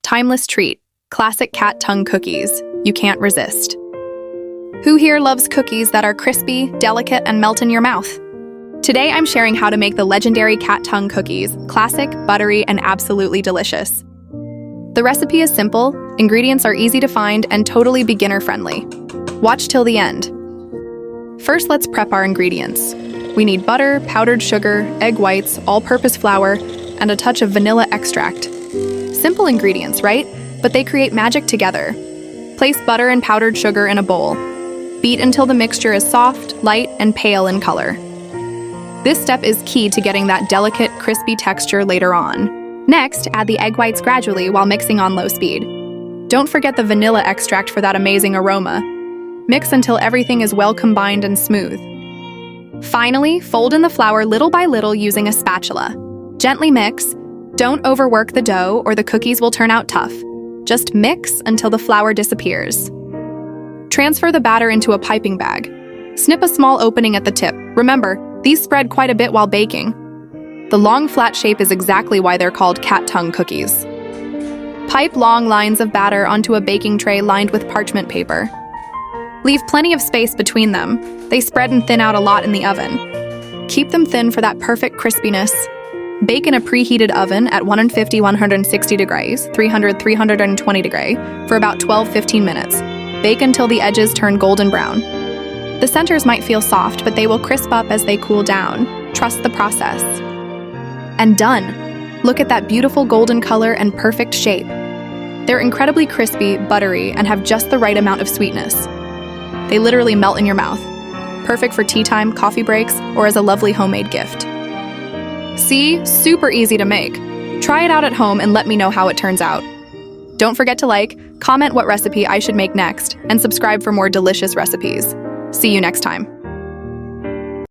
Timeless treat, classic cat tongue cookies. You can't resist. Who here loves cookies that are crispy, delicate, and melt in your mouth? Today I'm sharing how to make the legendary cat tongue cookies, classic, buttery, and absolutely delicious. The recipe is simple, ingredients are easy to find, and totally beginner-friendly. Watch till the end. First, let's prep our ingredients. We need butter, powdered sugar, egg whites, all-purpose flour, and a touch of vanilla extract. Simple ingredients, right? But they create magic together. Place butter and powdered sugar in a bowl. Beat until the mixture is soft, light, and pale in color. This step is key to getting that delicate, crispy texture later on. Next, add the egg whites gradually while mixing on low speed. Don't forget the vanilla extract for that amazing aroma. Mix until everything is well combined and smooth. Finally, fold in the flour little by little using a spatula. Gently mix. Don't overwork the dough or the cookies will turn out tough. Just mix until the flour disappears. Transfer the batter into a piping bag. Snip a small opening at the tip. Remember, these spread quite a bit while baking. The long flat shape is exactly why they're called cat tongue cookies. Pipe long lines of batter onto a baking tray lined with parchment paper. Leave plenty of space between them. They spread and thin out a lot in the oven. Keep them thin for that perfect crispiness. Bake in a preheated oven at 150-160 degrees, 300-320 degrees, for about 12-15 minutes. Bake until the edges turn golden brown. The centers might feel soft, but they will crisp up as they cool down. Trust the process. And done! Look at that beautiful golden color and perfect shape. They're incredibly crispy, buttery, and have just the right amount of sweetness. They literally melt in your mouth. Perfect for tea time, coffee breaks, or as a lovely homemade gift. See? Super easy to make. Try it out at home and let me know how it turns out. Don't forget to like, comment what recipe I should make next, and subscribe for more delicious recipes. See you next time.